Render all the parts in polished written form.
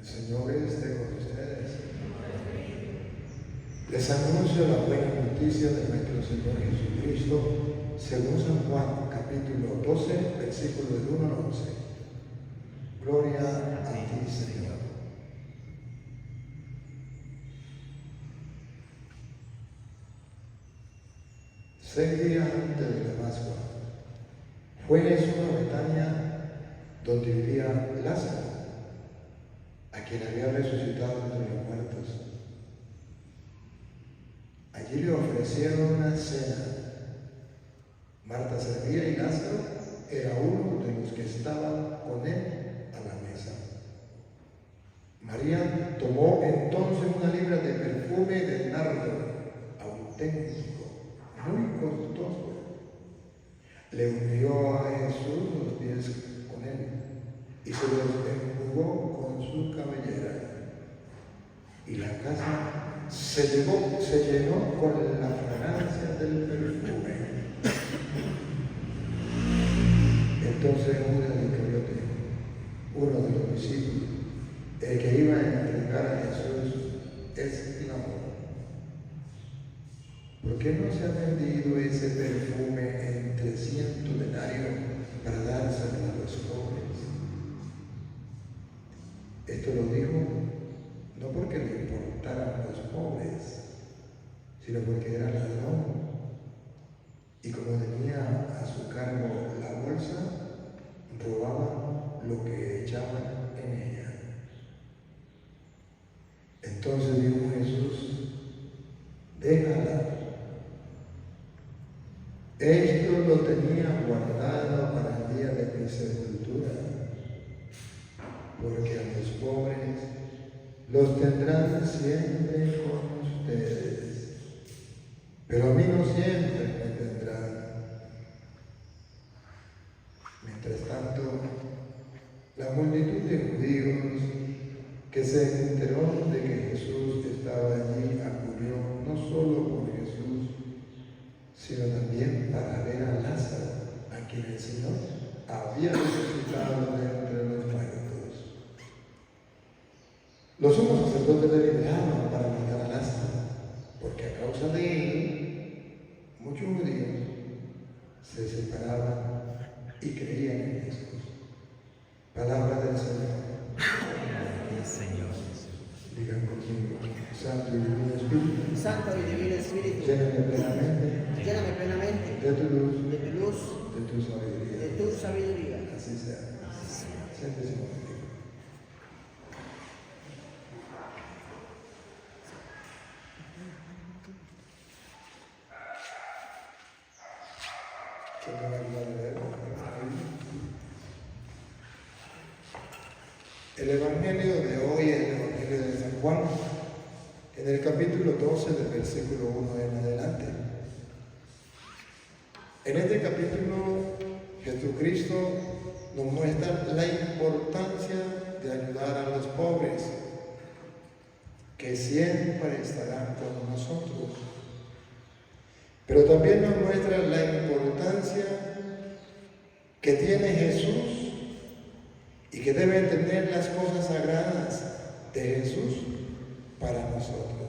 Señor esté con ustedes. Les anuncio la buena noticia de nuestro Señor Jesucristo, según San Juan, capítulo 12, versículos del 1 al 11. Gloria a ti, Señor. Seis días antes de la Pascua, fue Jesús a Betania, donde vivía Lázaro, a quien había resucitado entre los muertos. Allí le ofrecieron una cena. Marta servía y Lázaro era uno de los que estaban con él a la mesa. María tomó entonces una libra de perfume de nardo auténtico, muy costoso. Le ungió a Jesús los pies con él y se los enjugó con su cabellera. Y la casa se llenó con la fragancia del perfume. Entonces Judas Iscariote, uno de los discípulos, el que iba a entregar a Jesús, exclamó: ¿por qué no se ha vendido ese perfume en 300 denarios para dárselo a los pobres? Esto lo dijo no porque le importaran los pobres, sino porque era ladrón. Y como tenía a su cargo la bolsa, robaba lo que echaban en ella. Entonces dijo Jesús: déjala. Esto lo tenía guardado para el día de mi sepultura, porque a los pobres los tendrán siempre con ustedes, pero a mí no siempre me tendrán. Mientras tanto, la multitud de judíos que se enteró de que Jesús estaba allí acudió no solo por Jesús, sino también para ver a Lázaro, a quien el Señor había resucitado de entre los muertos. Los sumos sacerdotes deliberaban para matar a Lázaro, porque a causa de él, muchos judíos se separaban y creían en Jesús. Palabra del Señor. Amén, Señor. Digan conmigo: Santo y Divino Espíritu, Santo y Divino Espíritu, lléname plenamente de tu luz, de tu sabiduría. de tu sabiduría. Así sea. Siéntese un momento. ¿Quién me va a ayudar a leer? El Evangelio de hoy es el Evangelio de San Juan, en el capítulo 12, del versículo 1 en adelante. En este capítulo, Jesucristo nos muestra la importancia de ayudar a los pobres, que siempre estarán con nosotros. Pero también nos muestra la importancia que tiene Jesús y que deben tener las cosas sagradas de Jesús para nosotros.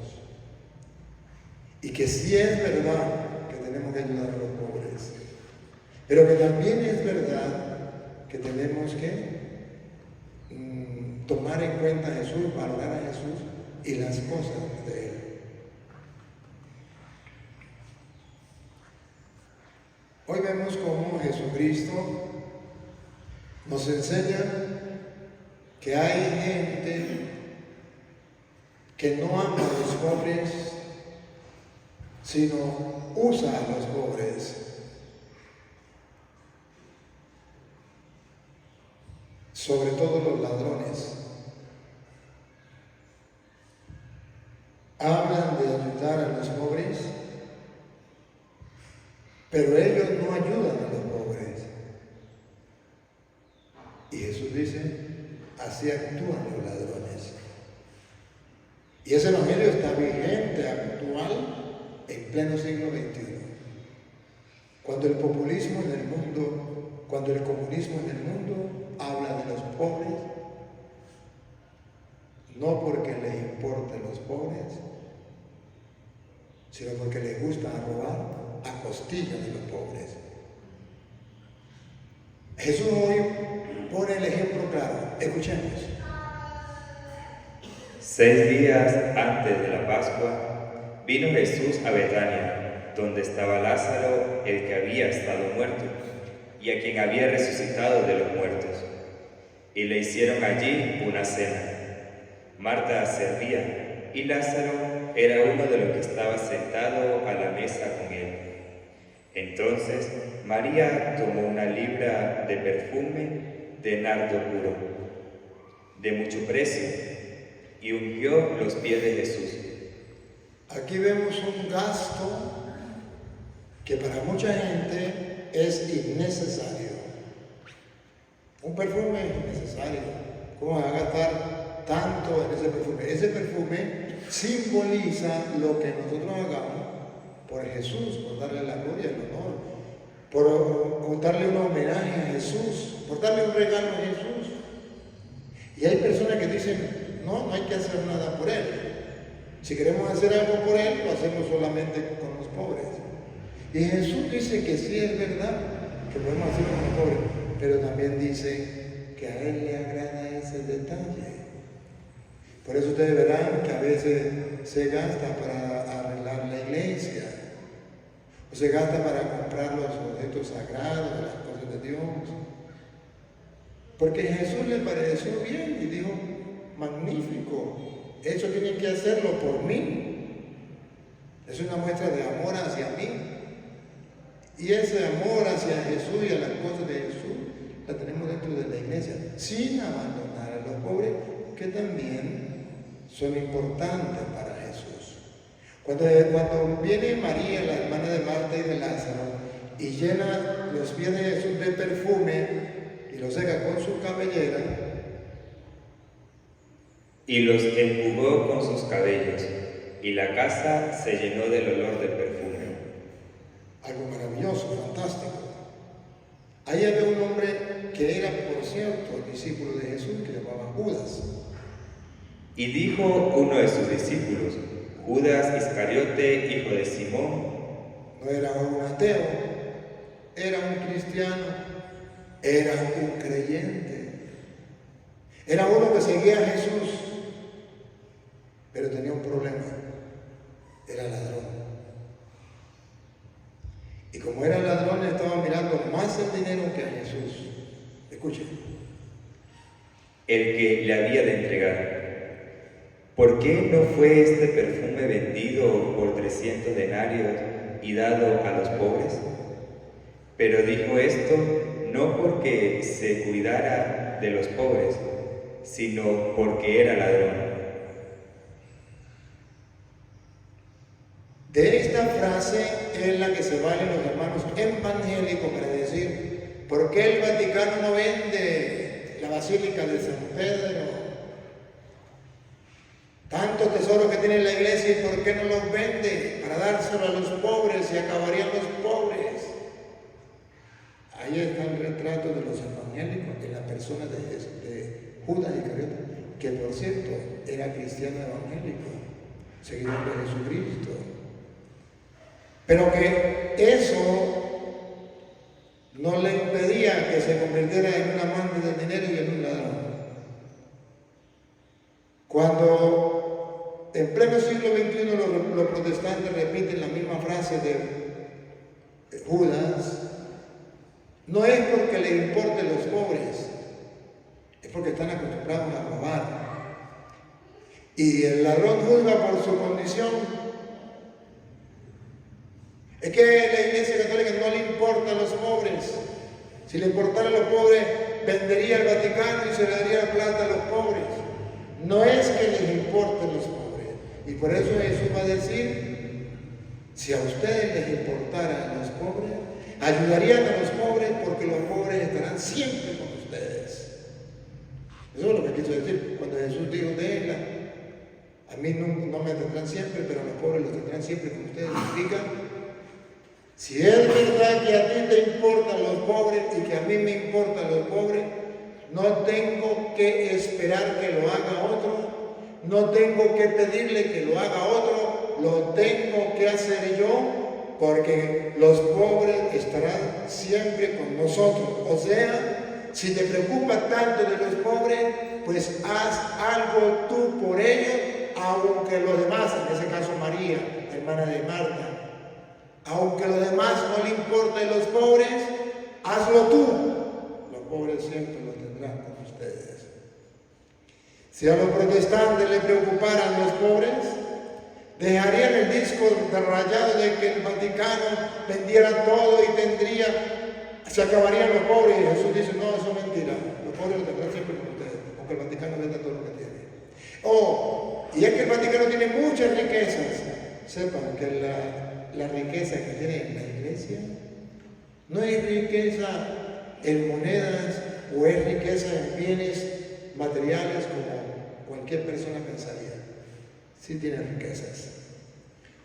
Y que sí es verdad que tenemos que ayudar a los pobres, pero que también es verdad que tenemos que tomar en cuenta a Jesús, valorar a Jesús y las cosas de Él. Hoy vemos cómo Jesucristo nos enseña que hay gente que no ama a los pobres, sino usa a los pobres. Sobre todo los ladrones. Hablan de ayudar a los pobres, pero ellos no ayudan a los pobres. Y Jesús dice: así actúan los ladrones. Y ese evangelio está vigente, actual, en pleno siglo XXI. Cuando el populismo en el mundo, cuando el comunismo en el mundo habla de los pobres, no porque les importen los pobres, sino porque les gusta robar a costilla de los pobres. Jesús hoy pone el ejemplo claro. Escuchemos. 6 días antes de la Pascua, vino Jesús a Betania, donde estaba Lázaro, el que había estado muerto, y a quien había resucitado de los muertos. Y le hicieron allí una cena. Marta servía, y Lázaro era uno de los que estaba sentado a la mesa con él. Entonces María tomó una libra de perfume de nardo puro, de mucho precio, y ungió los pies de Jesús. Aquí vemos un gasto que para mucha gente es innecesario. Un perfume es innecesario. ¿Cómo va a gastar tanto en ese perfume? Ese perfume simboliza lo que nosotros hagamos por Jesús, por darle la gloria y el honor, por darle un homenaje a Jesús, por darle un regalo a Jesús. Y hay personas que dicen, no hay que hacer nada por Él. Si queremos hacer algo por Él, lo hacemos solamente con los pobres. Y Jesús dice que sí es verdad que podemos hacerlo con los pobres, pero también dice que a Él le agrada ese detalle. Por eso ustedes verán que a veces se gasta para arreglar la iglesia, o se gasta para comprar los objetos sagrados, las cosas de Dios. Porque Jesús le pareció bien y dijo, magnífico, eso tienen que hacerlo por mí. Es una muestra de amor hacia mí. Y ese amor hacia Jesús y a las cosas de Jesús la tenemos dentro de la iglesia, sin abandonar a los pobres, que también son importantes para Jesús. Cuando viene María, la hermana de Marta y de Lázaro, y llena los pies de Jesús de perfume y los seca con su cabellera, Y los enjugó con sus cabellos, y la casa se llenó del olor del perfume. algo maravilloso, fantástico. Ahí había un hombre que era, por cierto, discípulo de Jesús, que se llamaba Judas. Y dijo uno de sus discípulos, Judas Iscariote, hijo de Simón, No era un ateo, era un cristiano, era un creyente. Era uno que seguía a Jesús, pero tenía un problema, era ladrón. Y como era ladrón, estaba mirando más el dinero que a Jesús. Escuchen. el que le había de entregar. ¿Por qué no fue este perfume vendido por 300 denarios y dado a los pobres? Pero dijo esto no porque se cuidara de los pobres, sino porque era ladrón. De esta frase es la que se valen los hermanos evangélicos para decir, ¿por qué el Vaticano no vende la Basílica de San Pedro? Tantos tesoros que tiene la iglesia, ¿y por qué no los vende? Para dárselo a los pobres, y acabarían los pobres. Ahí está el retrato de los evangélicos en la persona de Judas Iscariote, que por cierto era cristiano evangélico, seguidor de Jesucristo. Pero que eso no le impedía que se convirtiera en un amante del dinero y en un ladrón. Cuando en pleno siglo XXI los protestantes repiten la misma frase de Judas, no es porque le importen los pobres, es porque están acostumbrados a robar. Y el ladrón juzga por su condición. Es que la Iglesia Católica no le importa a los pobres. Si le importara a los pobres, vendería el Vaticano y se le daría la plata a los pobres. No es que les importen los pobres. Y por eso Jesús va a decir, si a ustedes les importara a los pobres, ayudarían a los pobres porque los pobres estarán siempre con ustedes. Eso es lo que quiso decir cuando Jesús dijo de él, a mí no me tendrán siempre, pero a los pobres los tendrán siempre con ustedes. Significa, si es verdad que a ti te importan los pobres y que a mí me importan los pobres, no tengo que esperar que lo haga otro no tengo que pedirle que lo haga otro, lo tengo que hacer yo, porque los pobres estarán siempre con nosotros. O sea, si te preocupa tanto de los pobres, pues haz algo tú por ellos, aunque los demás, en ese caso María, hermana de Marta, aunque los demás no le importen los pobres, hazlo tú. Los pobres siempre lo tendrán con ustedes. Si a los protestantes les preocuparan los pobres, dejarían el disco rayado de que el Vaticano vendiera todo y se acabarían los pobres. Y Jesús dice, no, eso es mentira. Los pobres lo tendrán siempre con ustedes, aunque el Vaticano venda todo lo que tiene. Y es que el Vaticano tiene muchas riquezas. Sepan que la riqueza que tiene la iglesia no es riqueza en monedas o es riqueza en bienes materiales como cualquier persona pensaría. Sí tiene riquezas,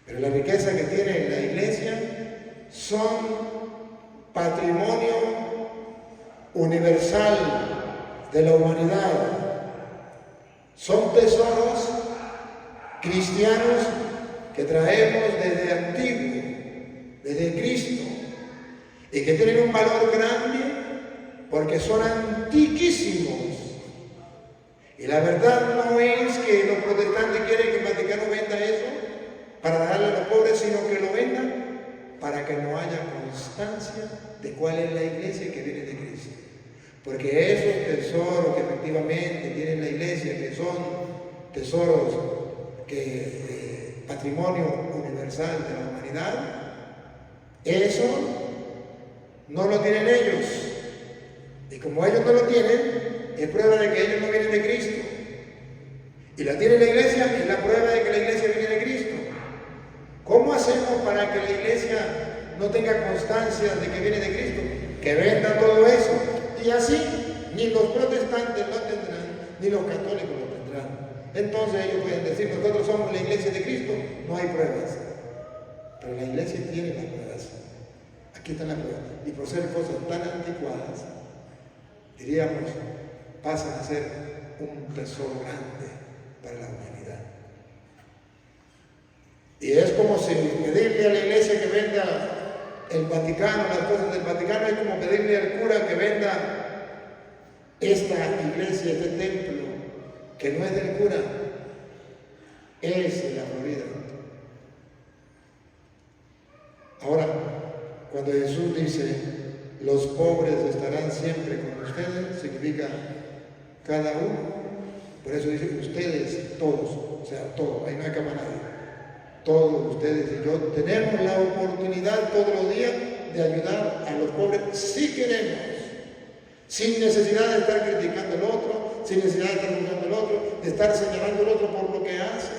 pero la riqueza que tiene la iglesia son patrimonio universal de la humanidad, son tesoros cristianos que traemos desde antiguo, desde Cristo, y que tienen un valor grande porque son antiquísimos. Y la verdad no es que los protestantes quieren que el Vaticano venda eso para darle a los pobres, sino que lo vendan para que no haya constancia de cuál es la iglesia que viene de Cristo. Porque esos tesoros que efectivamente tiene la iglesia, que son tesoros patrimonio universal de la humanidad, eso no lo tienen ellos. Y como ellos no lo tienen, es prueba de que ellos no vienen de Cristo. Y la tiene la iglesia, es la prueba de que la iglesia viene de Cristo. ¿Cómo hacemos para que la iglesia no tenga constancia de que viene de Cristo? Que venda todo eso. Y así, ni los protestantes lo tendrán, ni los católicos lo tendrán. Entonces ellos pueden decir, nosotros somos la iglesia de Cristo, no hay pruebas. Pero la iglesia tiene las pruebas. Aquí están las pruebas. Y por ser cosas tan anticuadas, diríamos, pasan a ser un tesoro grande para la humanidad. Y es como si pedirle a la iglesia que venda el Vaticano, las cosas del Vaticano, es como pedirle al cura que venda esta iglesia, este templo, que no es del cura, es de la Florida. Ahora, cuando Jesús dice, los pobres estarán siempre con ustedes, significa cada uno. Por eso dice ustedes, todos, o sea, todos, ahí no hay cama nadie. Todos ustedes y yo tenemos la oportunidad todos los días de ayudar a los pobres si queremos, sin necesidad de estar criticando al otro, sin necesidad de estar juzgando al otro, de estar señalando al otro por lo que hace.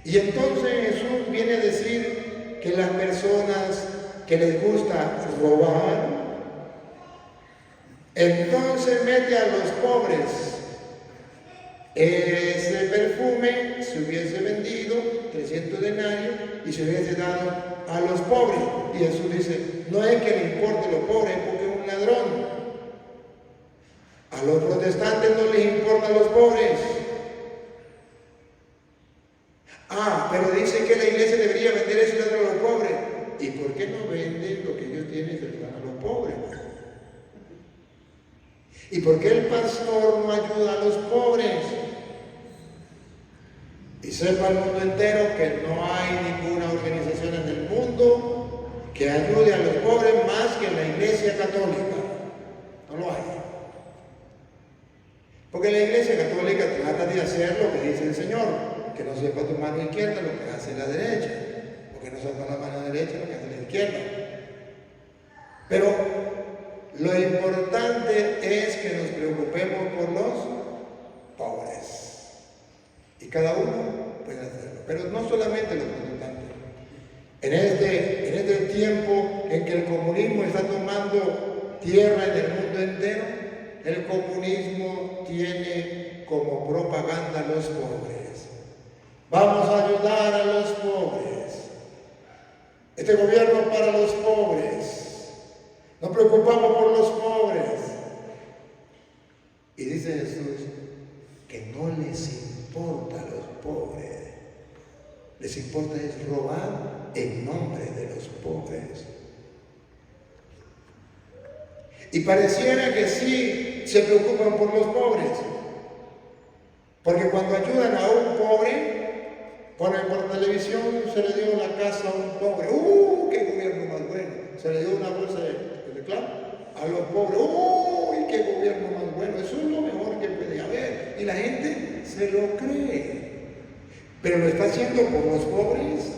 Y entonces Jesús viene a decir que las personas que les gusta robar, entonces mete a los pobres. Ese perfume se hubiese vendido 300 denarios y se hubiese dado a los pobres. Y Jesús dice, no es que le importe a los pobres, es porque es un ladrón. A los protestantes no les importan los pobres. Pero dice que la iglesia debería vender eso y darlo a los pobres. ¿Y por qué no venden lo que ellos tienen y se lo dan a los pobres? ¿Y por qué el pastor no ayuda a los pobres? Y sepa el mundo entero que no hay ninguna organización en el mundo que ayude a los pobres más que la Iglesia Católica. No lo hay. Porque la Iglesia Católica trata de hacer lo que dice el Señor, que no sepa tu mano izquierda lo que hace la derecha, o que no sepa la mano derecha lo que hace la izquierda. Pero lo importante es que nos preocupemos por los pobres. Y cada uno puede hacerlo. Pero no solamente los protestantes. En este tiempo en que el comunismo está tomando tierra en el mundo entero, el comunismo tiene como propaganda a los pobres. Vamos a ayudar a los pobres. Este gobierno para los pobres. Nos preocupamos por los pobres. Y dice Jesús que no les importa Les importa es robar en nombre de los pobres. Y pareciera que sí se preocupan por los pobres, porque cuando ayudan a un pobre, ponen por televisión, se le dio la casa a un pobre. ¡Qué gobierno más bueno! Se le dio una bolsa de clavo a los pobres. ¡Qué gobierno más bueno! Eso es lo mejor que puede haber. Y la gente se lo cree. Pero lo está haciendo por los pobres.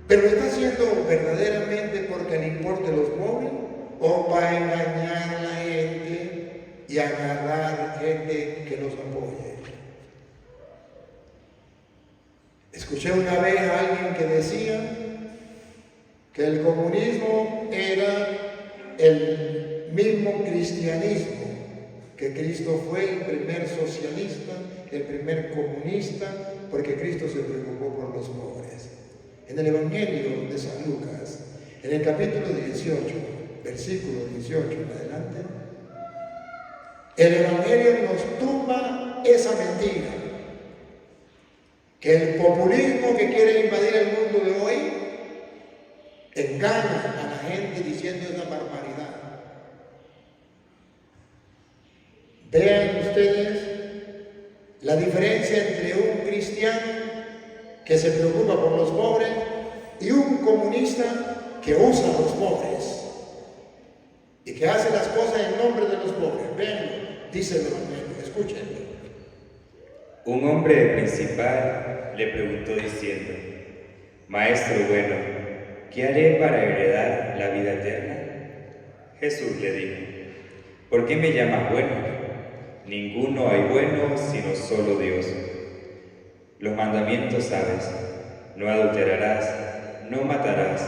Pero lo está haciendo verdaderamente porque le importen los pobres, o para engañar a la gente y agarrar gente que los apoye. Escuché una vez a alguien que decía que el comunismo era el mismo cristianismo, que Cristo fue el primer socialista, el primer comunista, porque Cristo se preocupó por los pobres. En el Evangelio de San Lucas, en el capítulo 18, versículo 18 en adelante, el Evangelio nos tumba esa mentira, que el populismo que quiere invadir el mundo de hoy engaña a la gente diciendo esa barbaridad. Vean ustedes la diferencia entre un cristiano que se preocupa por los pobres y un comunista que usa a los pobres y que hace las cosas en nombre de los pobres. Vean, dice el Evangelio, escúchenlo. Un hombre principal le preguntó diciendo: Maestro bueno, ¿qué haré para heredar la vida eterna? Jesús le dijo: ¿por qué me llamas bueno? Ninguno hay bueno sino solo Dios. Los mandamientos sabes: no adulterarás, no matarás,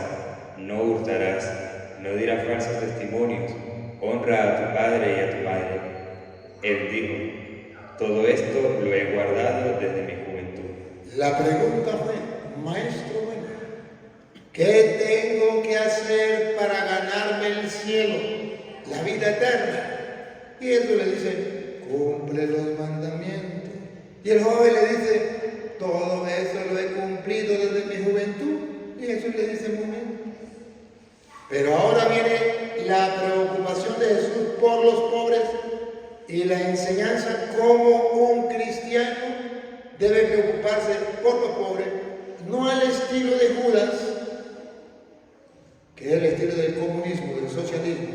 no hurtarás, no dirás falsos testimonios, honra a tu padre y a tu madre. Él dijo: todo esto lo he guardado desde mi juventud. La pregunta fue: Maestro bueno, ¿qué tengo que hacer para ganarme el cielo, la vida eterna? Y eso le dice: cumple los mandamientos. Y el joven le dice: todo eso lo he cumplido desde mi juventud. Y Jesús le dice: muy bien. Pero ahora viene la preocupación de Jesús por los pobres y la enseñanza cómo un cristiano debe preocuparse por los pobres, no al estilo de Judas, que es el estilo del comunismo, del socialismo,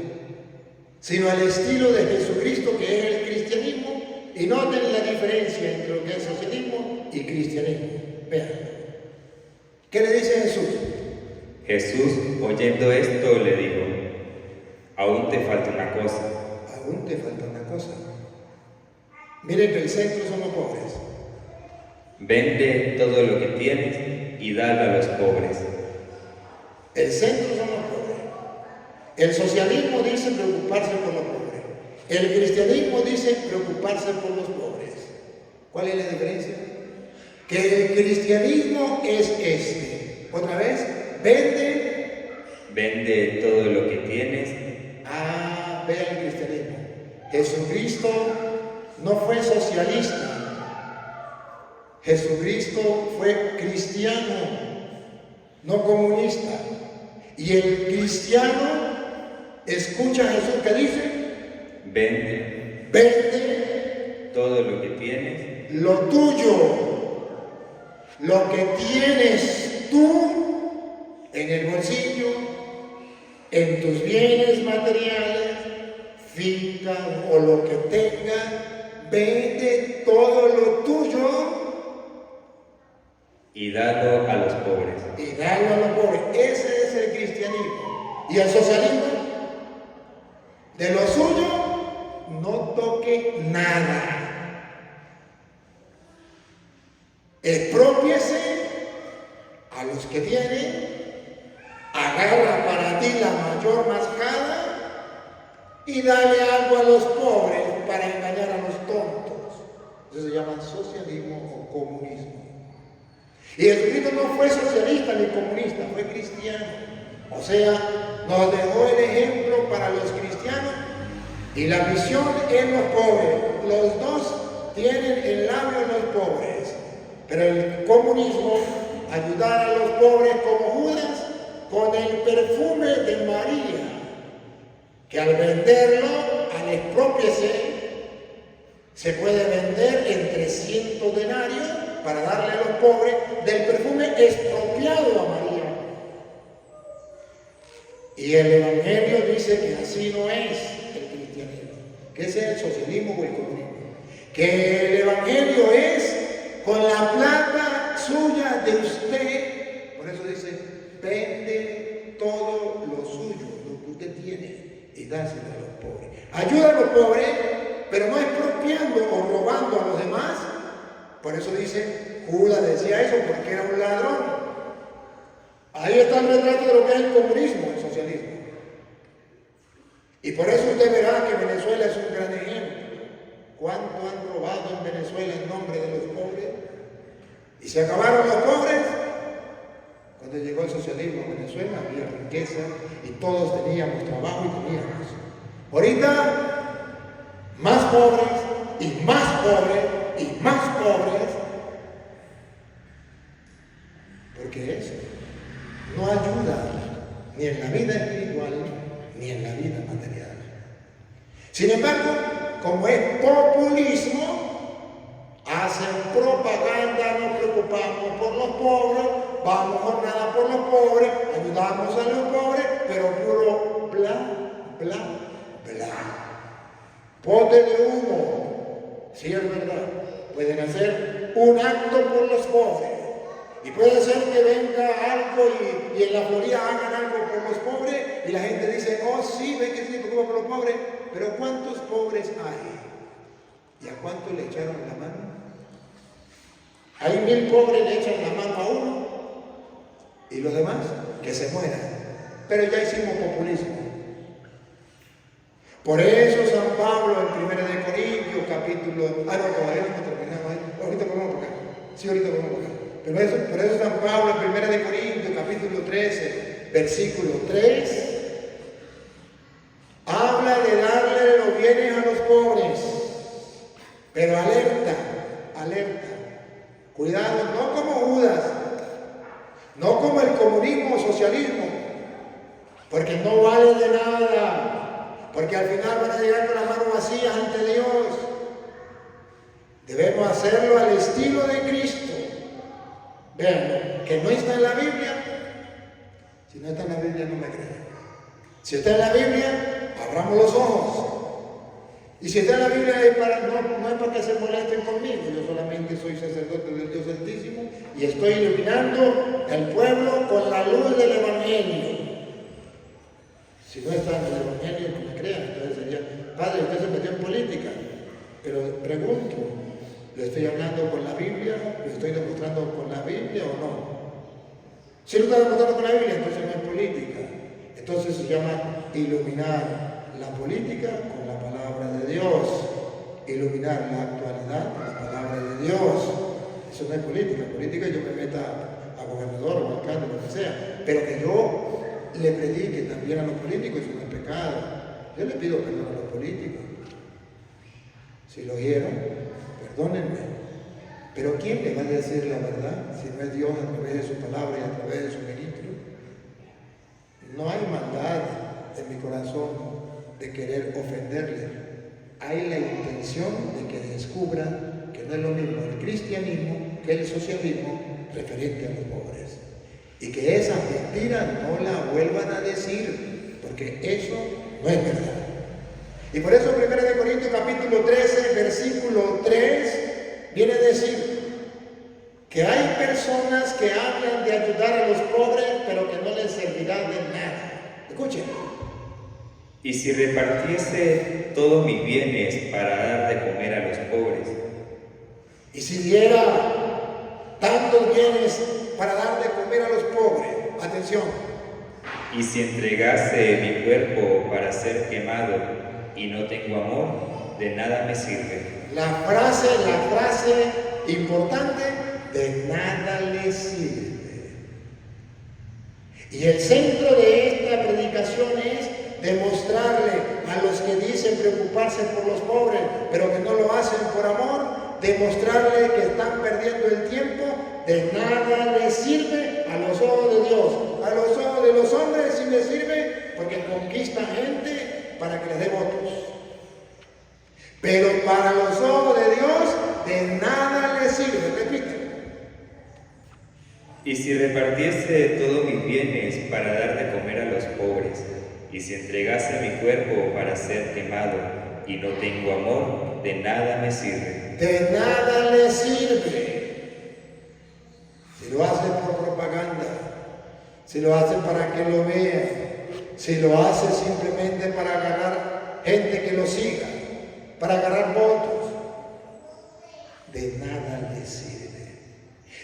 sino al estilo de Jesucristo, que es el cristianismo. Y noten la diferencia entre lo que es socialismo y cristianismo. Vean, ¿qué le dice Jesús? Jesús, oyendo esto, le dijo: aún te falta una cosa. Aún te falta una cosa. Miren que el centro son los pobres. Vende todo lo que tienes y dalo a los pobres. El centro son los pobres. El socialismo dice preocuparse por los pobres. El cristianismo dice preocuparse por los pobres. ¿Cuál es la diferencia? Que el cristianismo es este. Otra vez, vende todo lo que tienes. Vean el cristianismo. Jesucristo no fue socialista. Jesucristo fue cristiano, no comunista. Y el cristiano escucha a Jesús que dice: vende todo lo que tienes, lo tuyo, lo que tienes tú en el bolsillo, en tus bienes materiales, finca o lo que tengas, vende todo lo tuyo y dalo a los pobres. Y dalo a los pobres. Ese es el cristianismo. ¿Y el socialismo? De lo suyo no toque nada. Exprópiese a los que tienen, agarra para ti la mayor mascada y dale algo a los pobres para engañar a los tontos. Eso se llama socialismo o comunismo. Y Jesucristo no fue socialista ni comunista, fue cristiano. O sea, nos dejó el ejemplo para los cristianos y la visión en los pobres. Los dos tienen el labio en los pobres. Pero el comunismo, ayudar a los pobres como Judas, con el perfume de María, que al venderlo, al expropiarse, se puede vender en 300 denarios para darle a los pobres del perfume expropiado a María. Y el Evangelio dice que así no es el cristianismo, que ese es el socialismo o el comunismo. Que el Evangelio es con la plata suya de usted, por eso dice, vende todo lo suyo, lo que usted tiene, y dáselo a los pobres. Ayuda a los pobres, pero no expropiando o robando a los demás. Por eso dice, Judas decía eso porque era un ladrón. Ahí está el retrato de lo que es el comunismo, el socialismo. Y por eso usted verá que Venezuela es un gran ejemplo. ¿Cuánto han robado en Venezuela en nombre de los pobres? Y se acabaron los pobres. Cuando llegó el socialismo a Venezuela había riqueza y todos teníamos trabajo y teníamos. Ahorita, más pobres y más pobres y más pobres. Porque eso no ayuda ni en la vida espiritual ni en la vida material. Sin embargo, como es populismo, hacen propaganda, nos preocupamos por los pobres, vamos jornada por los pobres, ayudamos a los pobres, pero puro bla, bla, bla. Pote de humo, sí es verdad, pueden hacer un acto por los pobres. Y puede ser que venga algo y en la Florida hagan algo por los pobres y la gente dice, oh sí, ven que se preocupa por los pobres, pero ¿cuántos pobres hay? ¿Y a cuántos le echaron la mano? Hay 1000 pobres, le echan la mano a uno y los demás que se mueran. Pero ya hicimos populismo. Por eso San Pablo en 1 de Corintios capítulo... todavía no terminamos ahí. Ahorita podemos por acá. Sí, ahorita podemos por acá. Por eso San Pablo en 1 de Corintios capítulo 13, versículo 3, habla de darle los bienes a los pobres, pero alerta, alerta, cuidado, no como Judas, no como el comunismo o socialismo, porque no vale de nada, porque al final van a llegar con las manos vacías ante Dios. Debemos hacerlo al estilo de Cristo. Vean, que no está en la Biblia. Si no está en la Biblia, no me crean. Si está en la Biblia, abramos los ojos. Y si está en la Biblia, no es para que se molesten conmigo. Yo solamente soy sacerdote del Dios Altísimo y estoy iluminando al pueblo con la luz del Evangelio. Si no está en el Evangelio, no me crean. Entonces sería, padre, usted se metió en política. Pero pregunto, ¿le estoy hablando con la Biblia? ¿Le estoy demostrando con la Biblia o no? Si no está demostrando con la Biblia, entonces no es política. Entonces se llama iluminar la política con la palabra de Dios. Iluminar la actualidad con la palabra de Dios. Eso no es política. Política yo me meta a gobernador o alcalde, lo que sea. Pero que yo le predique también a los políticos, eso no es pecado. Yo le pido perdón a los políticos. Si lo oyeron, perdónenme. Pero ¿quién le va a decir la verdad si no es Dios a través de su palabra y a través de su ministro? No hay maldad en mi corazón de querer ofenderle. Hay la intención de que descubran que no es lo mismo el cristianismo que el socialismo referente a los pobres. Y que esas mentiras no la vuelvan a decir, porque eso no es verdad. Y por eso 1 de Corintios capítulo 13, versículo 3, viene a decir que hay personas que hablan de ayudar a los pobres, pero que no les servirá de nada. Escuchen. Y si repartiese todos mis bienes para dar de comer a los pobres, y si diera tantos bienes para dar de comer a los pobres, atención. y si entregase mi cuerpo para ser quemado y no tengo amor, de nada me sirve. La frase importante, de nada le sirve. Y el centro de esta predicación es demostrarle a los que dicen preocuparse por los pobres, pero que no lo hacen por amor, demostrarle que están perdiendo el tiempo, de nada les sirve a los ojos de Dios. A los ojos de los hombres sí les sirve porque conquistan gente para que les dé votos. Pero para los ojos de Dios, de nada les sirve. Repite. Y si repartiese todos mis bienes para dar de comer a los pobres, y si entregase mi cuerpo para ser quemado, y no tengo amor, de nada me sirve. De nada le sirve. Si lo hace por propaganda, si lo hace para que lo vean, si lo hace simplemente para agarrar gente que lo siga, para agarrar votos, de nada le sirve.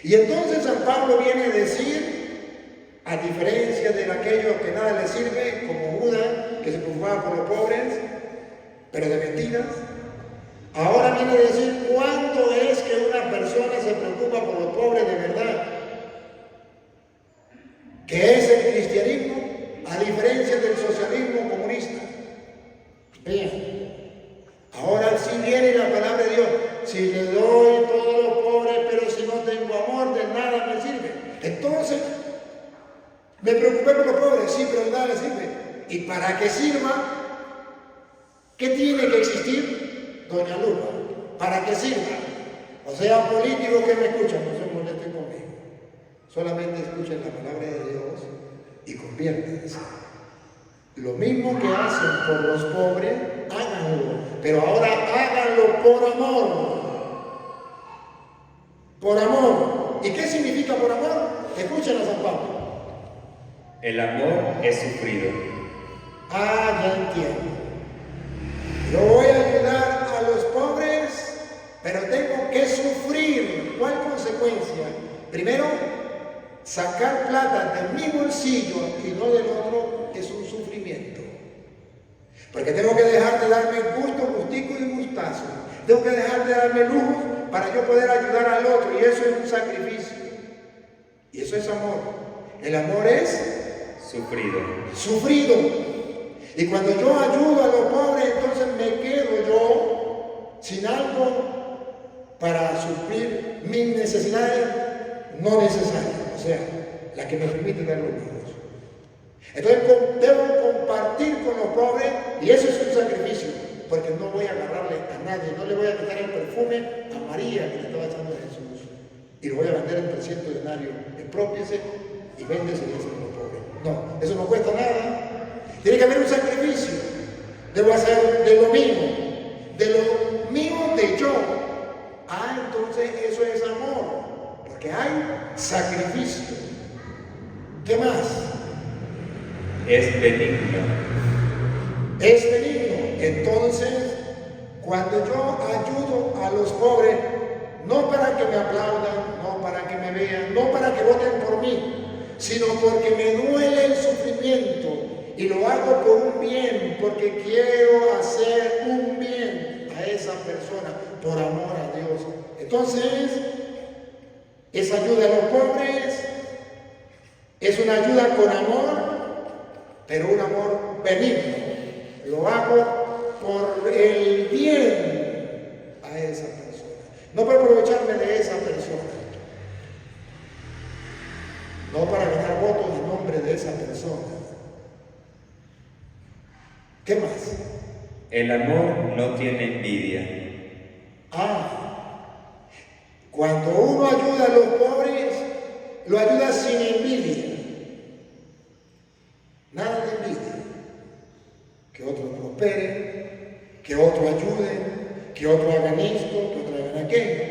Y entonces San Pablo viene a decir, a diferencia de aquellos que nada le sirve, como Judas, que se preocupaba por los pobres, pero de mentiras, ahora viene a decir cuánto es que una persona se preocupa por los pobres de verdad, que es el cristianismo, a diferencia del socialismo comunista. Vean, ahora sí viene la palabra de Dios: si le doy todo a los pobres, pero si no tengo amor, de nada me sirve. Entonces, me preocupé por los pobres, sí, pero de nada le sirve. Y para que sirva, ¿qué tiene que existir? Doña Lupa, para que sirva. O sea, políticos que me escuchan, no se molesten conmigo. Solamente escuchen la palabra de Dios y conviértanse. Lo mismo que hacen por los pobres, háganlo. Pero ahora háganlo por amor. Por amor. ¿Y qué significa por amor? Escuchen a San Pablo. El amor es sufrido. Ah, ya entiendo. Yo voy a ayudar a los pobres, pero tengo que sufrir. ¿Cuál consecuencia? Primero, sacar plata de mi bolsillo y no del otro es un sufrimiento. Porque tengo que dejar de darme gusto, gustico y gustazo. Tengo que dejar de darme lujos para yo poder ayudar al otro, y eso es un sacrificio. Y eso es amor. El amor es sufrido. Y cuando yo ayudo a los pobres, entonces me quedo yo sin algo para suplir mis necesidades no necesarias, o sea, las que me permiten dar los lujos. Entonces debo compartir con los pobres, y eso es un sacrificio, porque no voy a agarrarle a nadie, no le voy a quitar el perfume a María que le estaba echando a Jesús, y lo voy a vender en 300 denarios. Expropiese y véndese y déselo a los pobres. No, eso no cuesta nada. Tiene que haber un sacrificio. Debo hacer de lo mío de yo. Ah, entonces eso es amor, porque hay sacrificio. ¿Qué más? Es benigno. Es benigno. Entonces, cuando yo ayudo a los pobres, no para que me aplaudan, no para que me vean, no para que voten por mí, sino porque me duele el sufrimiento y lo hago por un bien, porque quiero hacer un bien a esa persona, por amor a Dios. Entonces, esa ayuda a los pobres es una ayuda con amor, pero un amor benigno. Lo hago por el bien a esa persona. No para aprovecharme de esa persona, no para ganar votos en nombre de esa persona. ¿Qué más? El amor no tiene envidia. Cuando uno ayuda a los pobres, lo ayuda sin envidia. Nada de envidia. Que otro prospere, que otro ayude, que otro hagan esto, que otro hagan aquello.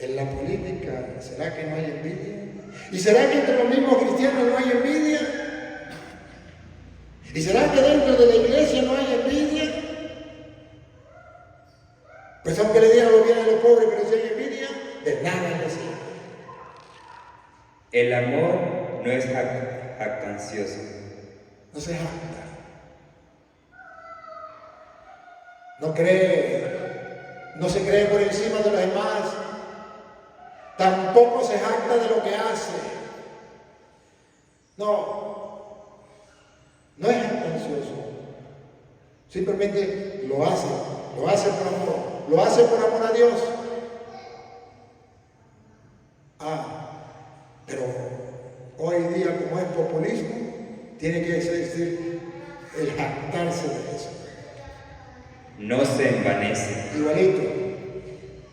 En la política, ¿será que no hay envidia? ¿Y será que entre los mismos cristianos no hay envidia? ¿Y será que dentro de la iglesia no hay envidia? Pues aunque le dieran los bienes a los pobres, pero si hay envidia, de nada les sirve. El amor no es jactancioso. No se jacta. No se cree por encima de los demás. Tampoco se jacta de lo que hace. No es jactancioso. Simplemente lo hace por amor. Lo hace por amor a Dios. populismo, tiene que existir el jactarse de eso. No se envanece, Igualito,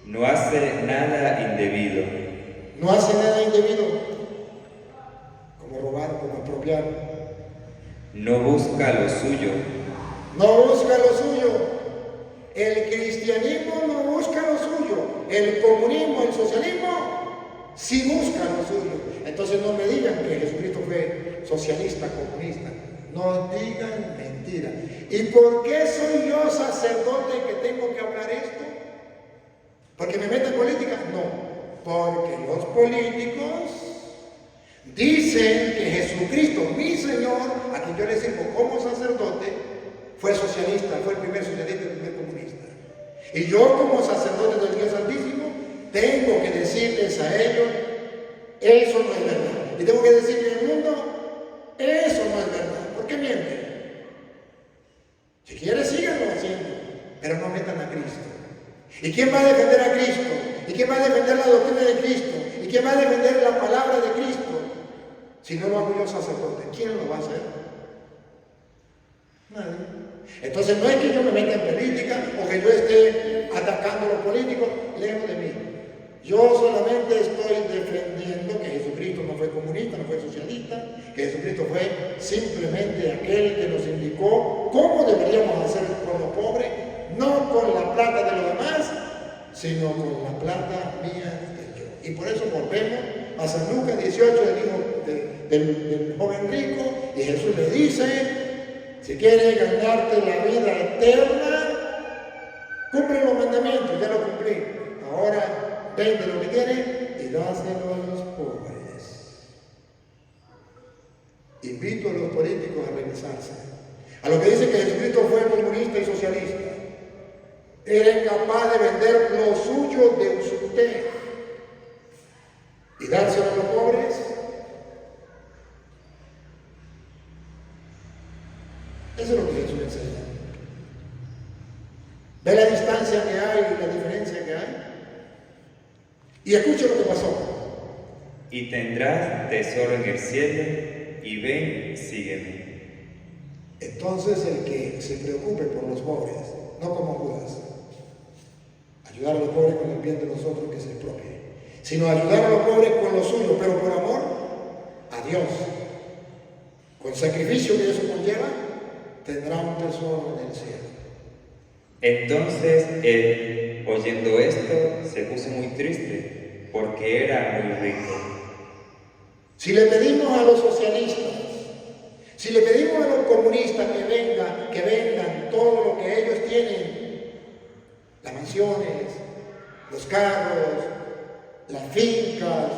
no hace nada indebido, no hace nada indebido, como robar, como expropiar. no busca lo suyo, No busca lo suyo. El cristianismo no busca lo suyo. El comunismo, el socialismo, sí busca lo suyo. Entonces no me digan que Jesucristo fue socialista, comunista. No digan mentira. ¿Y por qué soy yo sacerdote que tengo que hablar esto? ¿Porque me meto en política? No. Porque los políticos dicen que Jesucristo, mi Señor, a quien yo le sirvo como sacerdote, fue socialista, fue el primer socialista y el primer comunista. Y yo como sacerdote del Dios Santísimo tengo que decirles a ellos, eso no es verdad. Y tengo que decirle al mundo, eso no es verdad. ¿Por qué mienten? Si quieren, síganlo haciendo, pero no metan a Cristo. ¿Y quién va a defender a Cristo? ¿Y quién va a defender la doctrina de Cristo? ¿Y quién va a defender la palabra de Cristo? Si no lo hago yo sacerdote, ¿quién lo va a hacer? Nadie. Entonces no es que yo me meta en política o que yo esté atacando a los políticos, lejos de mí. Yo solamente estoy defendiendo que Jesucristo no fue comunista, no fue socialista, que Jesucristo fue simplemente aquel que nos indicó cómo deberíamos hacer con los pobres, no con la plata de los demás, sino con la plata mía de yo. Y por eso volvemos a San Lucas 18, del hijo del joven rico, y Jesús le dice, si quieres ganarte la vida eterna, cumple los mandamientos, ya lo cumplí. Ahora vende lo que tienes y dáselo a los pobres. Invito a los políticos a revisarse. A lo que dice que Jesucristo fue comunista y socialista. Era incapaz de vender lo suyo de usted y dárselo a los pobres. Eso es lo que Jesús enseña. ¿Ve la distancia que hay y la diferencia que hay? Y escuche lo que pasó. y tendrás tesoro en el cielo, y ven, sígueme. Entonces el que se preocupe por los pobres, no como Judas, ayudar a los pobres con el bien de los otros que se expropie, sino ayudar a los pobres con lo suyo, pero por amor a Dios, con sacrificio que eso conlleva, tendrá un tesoro en el cielo. Entonces él, oyendo esto, se puso muy triste, porque era muy rico. Si le pedimos a los socialistas, si le pedimos a los comunistas que vendan todo lo que ellos tienen, las mansiones, los carros, las fincas,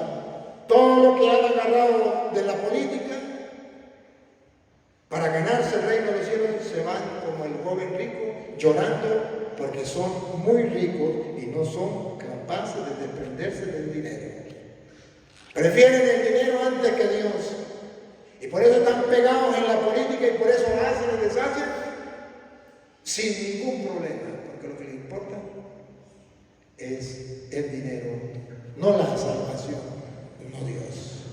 todo lo que han agarrado de la política, para ganarse el reino de los cielos, se van como el joven rico, llorando porque son muy ricos y no son capaces de desprenderse del dinero. Prefieren el dinero antes que Dios. Y por eso están pegados en la política y por eso hacen y deshacen sin ningún problema, porque lo que les importa es el dinero, no la salvación, no Dios.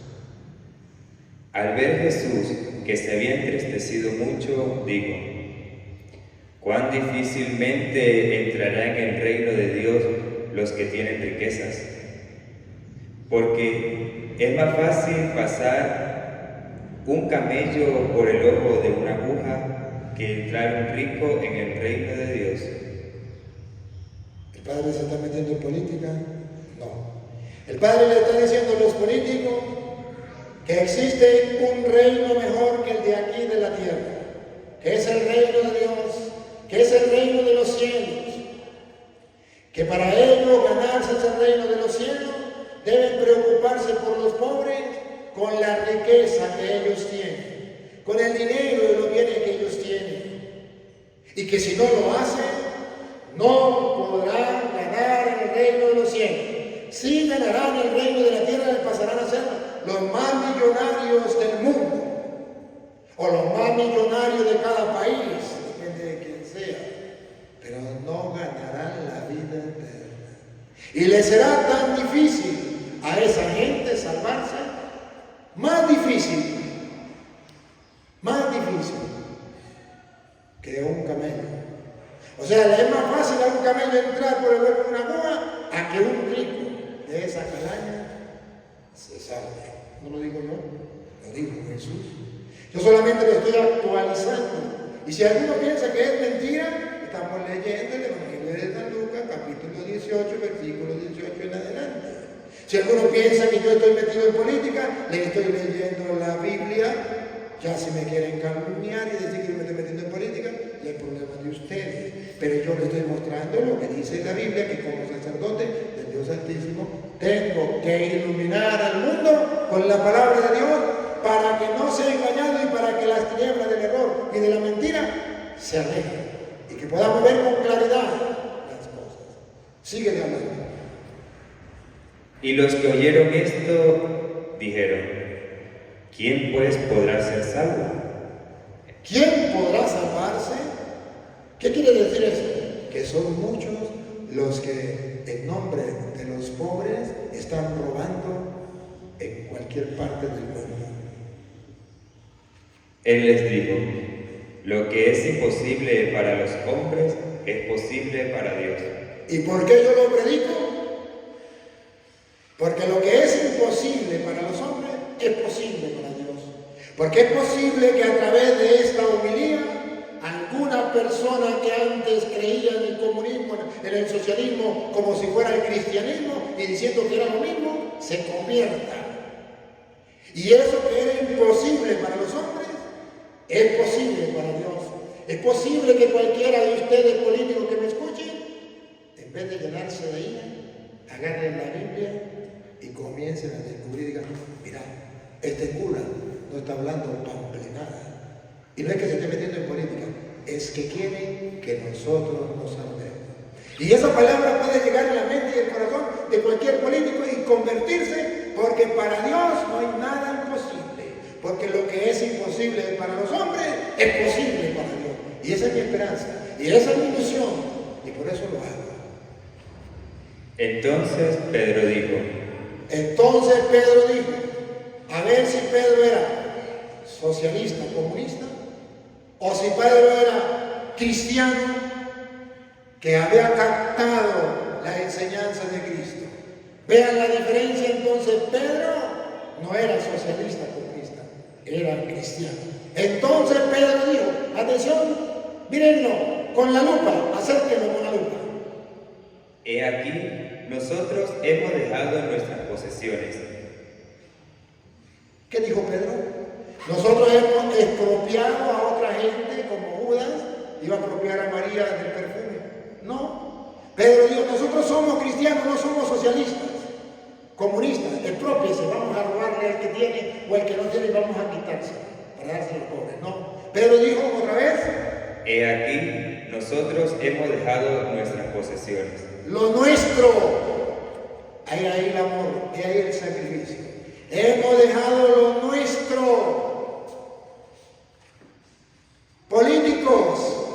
Al ver Jesús que se había entristecido mucho, dijo: cuán difícilmente entrará en el reino de Dios los que tienen riquezas, porque es más fácil pasar un camello por el ojo de una aguja que entrar un rico en el reino de Dios. ¿El Padre se está metiendo en política? No. El Padre le está diciendo a los políticos que existe un reino mejor que el de aquí de la tierra, que es el reino de Dios, que es el reino de los cielos, que para ellos ganarse ese reino de los cielos deben preocuparse por los pobres con la riqueza que ellos tienen, con el dinero y los bienes que ellos tienen, y que si no lo hacen, no podrán ganar el reino de los cielos. Sí ganarán el reino de la tierra y pasarán a ser los más millonarios del mundo, o los más millonarios de cada país, depende de quién sea, pero no ganarán la vida eterna. Y les será tan difícil a esa gente salvarse, más difícil un camello. O sea, le es más fácil a un camello entrar por el hueco de una aguja a que un rico de esa calaña se salve. No lo digo yo, lo dijo Jesús. Yo solamente lo estoy actualizando. Y si alguno piensa que es mentira, estamos leyendo el Evangelio de San Lucas, capítulo 18, versículo 18 en adelante. Si alguno piensa que yo estoy metido en política, le estoy leyendo la Biblia. Ya si me quieren calumniar y decir que yo me estoy metiendo en política, ya es problema de ustedes. Pero yo les estoy mostrando lo que dice la Biblia, que como sacerdote del Dios Altísimo, tengo que iluminar al mundo con la palabra de Dios para que no sea engañado y para que las tinieblas del error y de la mentira se alejen y que podamos ver con claridad las cosas. Sigue hablando. Y los que oyeron esto dijeron: ¿quién pues podrá ser salvo? ¿Quién podrá salvarse? ¿Qué quiere decir eso? Que son muchos los que en nombre de los pobres están robando en cualquier parte del mundo. Él les dijo: lo que es imposible para los hombres es posible para Dios. ¿Y por qué yo lo predico? Porque lo que es imposible para los hombres es posible para Dios. Porque es posible que a través de esta homilía alguna persona que antes creía en el comunismo, en el socialismo, como si fuera el cristianismo, y diciendo que era lo mismo, se convierta. Y eso que era imposible para los hombres, es posible para Dios. Es posible que cualquiera de ustedes políticos que me escuchen, en vez de llenarse de ira, agarren la Biblia y comiencen a descubrir y digan: mira, este cura no está hablando pamplenada. Y no es que se esté metiendo en política, es que quiere que nosotros nos salvemos. Y esa palabra puede llegar en la mente y el corazón de cualquier político y convertirse, porque para Dios no hay nada imposible. Porque lo que es imposible para los hombres es posible para Dios. Y esa es mi esperanza, y esa es mi ilusión, y por eso lo hago. Entonces Pedro dijo: a ver si Pedro era socialista, comunista, o si Pedro era cristiano que había captado la enseñanza de Cristo. Vean la diferencia. Entonces Pedro no era socialista, comunista, era cristiano. Entonces Pedro dijo: atención, mírenlo con la lupa, acérquenlo con la lupa. He aquí, nosotros hemos dejado nuestras posesiones. ¿Qué dijo Pedro? Nosotros hemos expropiado a otra gente, como Judas iba a expropiar a María del perfume. No. Pedro dijo: nosotros somos cristianos, no somos socialistas, comunistas. Expropiese, vamos a robarle al que tiene o al que no tiene y vamos a quitarse para darse a los pobres. No. Pedro dijo otra vez: He aquí, nosotros hemos dejado nuestras posesiones. Lo nuestro, ahí el amor, ahí el sacrificio. Hemos dejado lo nuestro. Políticos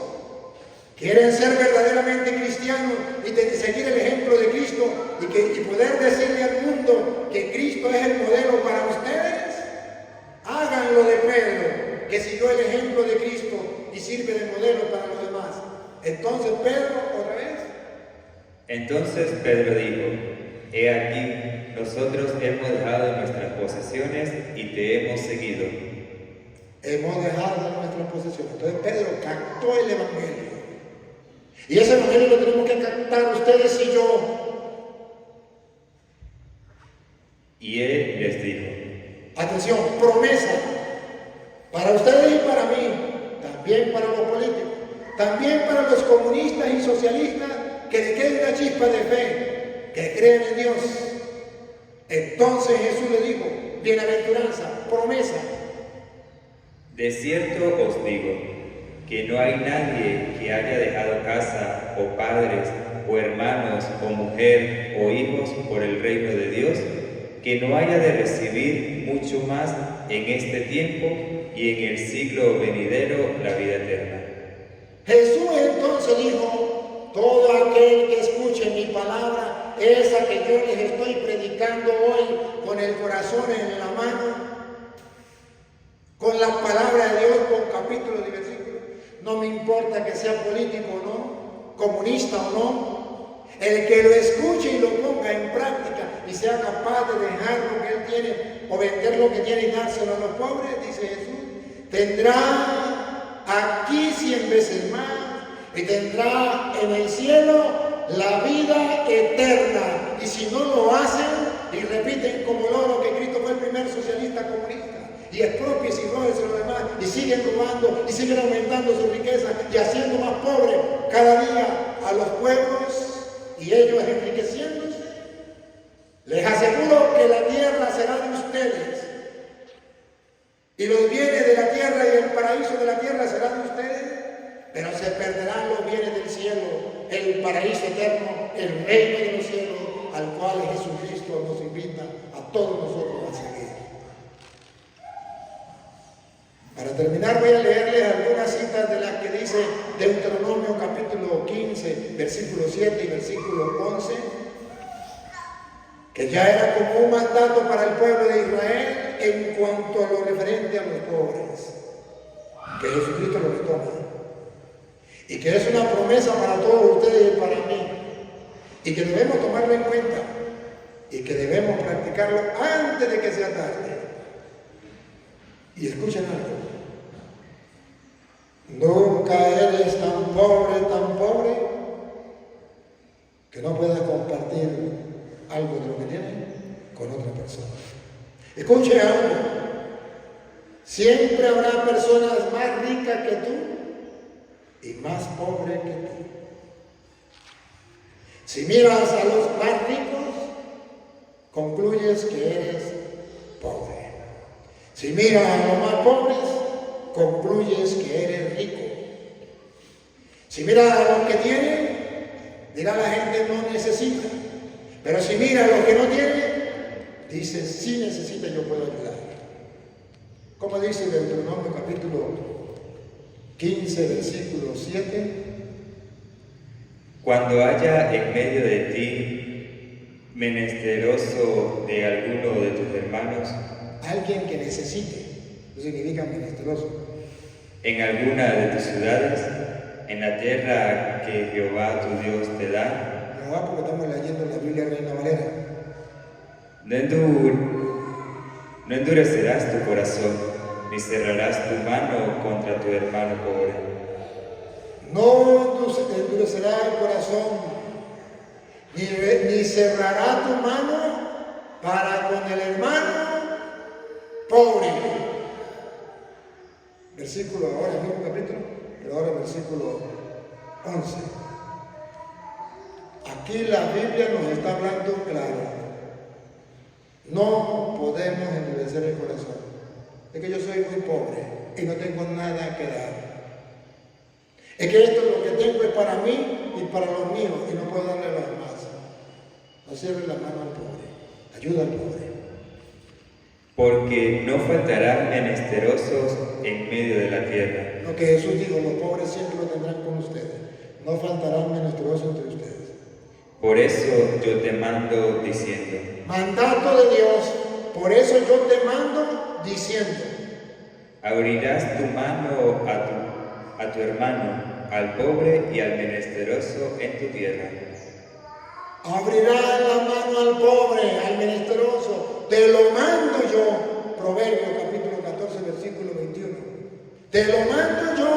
quieren ser verdaderamente cristianos y seguir el ejemplo de Cristo y poder decirle al mundo que Cristo es el modelo para ustedes. Háganlo de Pedro, que siguió el ejemplo de Cristo y sirve de modelo para los demás. Entonces Pedro, otra vez. Entonces Pedro dijo: He aquí, nosotros hemos dejado nuestras posesiones y te hemos seguido. Hemos dejado nuestras posesiones. Entonces Pedro captó el Evangelio. Y ese Evangelio lo tenemos que captar ustedes y yo. Y él les dijo: atención, promesa para ustedes y para mí, también para los políticos, también para los comunistas y socialistas que les quede una chispa de fe, que creen en Dios. Entonces Jesús le dijo: bienaventuranza, promesa. De cierto os digo, que no hay nadie que haya dejado casa, o padres, o hermanos, o mujer, o hijos por el reino de Dios, que no haya de recibir mucho más en este tiempo y en el siglo venidero la vida eterna. Jesús entonces dijo: todo aquel que escuche mi palabra, esa que yo les estoy predicando hoy con el corazón en la mano, con la palabra de Dios, con capítulos y versículos, no me importa que sea político o no, comunista o no, el que lo escuche y lo ponga en práctica y sea capaz de dejar lo que él tiene o vender lo que tiene y dárselo a los pobres, dice Jesús, tendrá aquí 100 veces más y tendrá en el cielo la vida eterna. Y si no lo hacen y repiten como loro que Cristo fue el primer socialista comunista, y expropies y róbense los demás, y siguen robando, y siguen aumentando su riqueza, y haciendo más pobre cada día a los pueblos, y ellos enriqueciéndose, les aseguro que la tierra será de ustedes, y los bienes de la tierra y el paraíso de la tierra serán de ustedes, pero se perderán los bienes del cielo, el paraíso eterno, el reino de los cielos, al cual Jesucristo nos invita a todos nosotros a seguir. Para terminar voy a leerles algunas citas de las que dice Deuteronomio capítulo 15, versículo 7 y versículo 11, que ya era como un mandato para el pueblo de Israel en cuanto a lo referente a los pobres, que Jesucristo lo retoma, y que es una promesa para todos ustedes y para mí, y que debemos tomarlo en cuenta, y que debemos practicarlo antes de que sea tarde. Y escuchen algo, nunca eres tan pobre, que no puedas compartir algo de lo que tienes con otra persona. Escuchen algo, siempre habrá personas más ricas que tú y más pobres que tú. Si miras a los más ricos, concluyes que eres pobre. Si miras a los más pobres, concluyes que eres rico. Si miras a los que tienen, dirá la gente no necesita. Pero si miras a los que no tienen, dices sí necesita, yo puedo ayudar. Como dice Deuteronomio capítulo 15, versículo 7. Cuando haya en medio de ti menesteroso de alguno de tus hermanos, Alguien que necesite, eso significa menesteroso, en alguna de tus ciudades, en la tierra que Jehová tu Dios te da, Jehová, porque estamos leyendo la Biblia Reina Valera, no endurecerás tu corazón, ni cerrarás tu mano contra tu hermano pobre. no endurecerá el corazón, ni cerrará tu mano para con el hermano pobre. Versículo, ahora el mismo capítulo, pero ahora versículo 11. Aquí la Biblia nos está hablando claro. No podemos endurecer el corazón. Es que yo soy muy pobre y no tengo nada que dar. Es que esto lo que tengo es para mí y para los míos y no puedo darle a los demás. No cierre la mano al pobre. Ayuda al pobre. Porque no faltarán menesterosos en medio de la tierra. Lo que Jesús dijo, los pobres siempre lo tendrán con ustedes. No faltarán menesterosos entre ustedes. Por eso yo te mando diciendo. Mandato de Dios. Por eso yo te mando diciendo. Abrirás tu mano a tu hermano, al pobre y al menesteroso en tu tierra. Abrirá la mano al pobre, al menesteroso. Te lo mando yo. Proverbios capítulo 14, versículo 21. Te lo mando yo.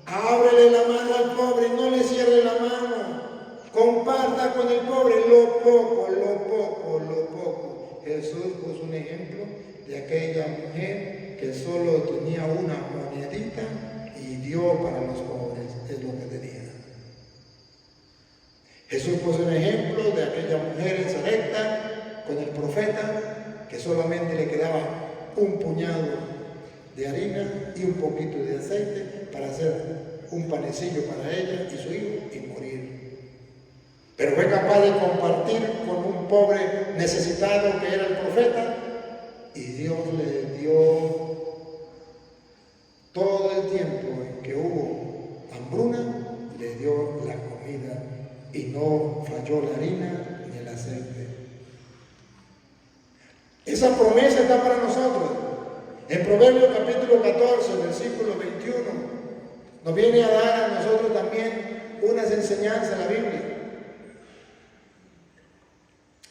Ábrele la mano al pobre, no le cierre la mano. Comparta con el pobre lo poco. Jesús puso un ejemplo de aquella mujer que solo tenía una monedita y dio para los pobres, es lo que tenía. Jesús puso un ejemplo de aquella mujer en Sarepta con el profeta que solamente le quedaba un puñado de harina y un poquito de aceite para hacer un panecillo para ella y su hijo y morir. Pero fue capaz de compartir con un pobre necesitado que era el profeta y Dios le dio todo el tiempo en que hubo hambruna, le dio la comida y no falló la harina ni el aceite. Esa promesa está para nosotros. En Proverbios capítulo 14, versículo 21, nos viene a dar a nosotros también unas enseñanzas, la Biblia,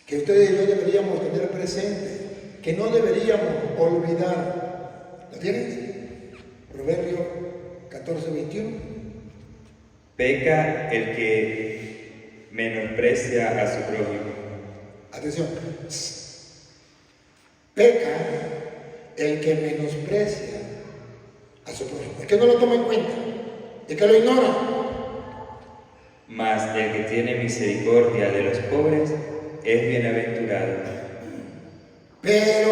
que ustedes y yo deberíamos tener presente, que no deberíamos olvidar. ¿Lo tienes? Proverbio 14:21. Peca el que menosprecia a su prójimo. Atención. Peca el que menosprecia a su prójimo. Es que no lo toma en cuenta, es que lo ignora. Mas el que tiene misericordia de los pobres es bienaventurado. Pero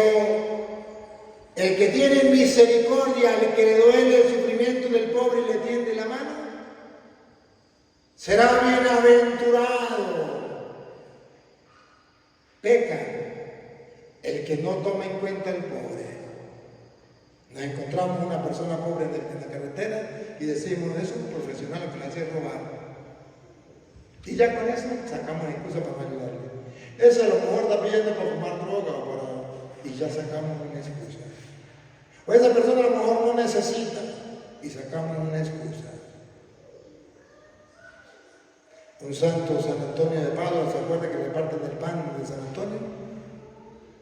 el que tiene misericordia, al que le duele el sufrimiento del pobre y le tiende la mano, será bienaventurado. Peca el que no toma en cuenta al pobre. Nos encontramos una persona pobre en la carretera y decimos, es un profesional que le hace robar. Y ya con eso sacamos excusa para no ayudarle. Ese a lo mejor está pidiendo para fumar droga o para... y ya sacamos una excusa. O esa persona a lo mejor no necesita y sacamos una excusa. Un santo, San Antonio de Padua, ¿se acuerda que le parten el pan de San Antonio?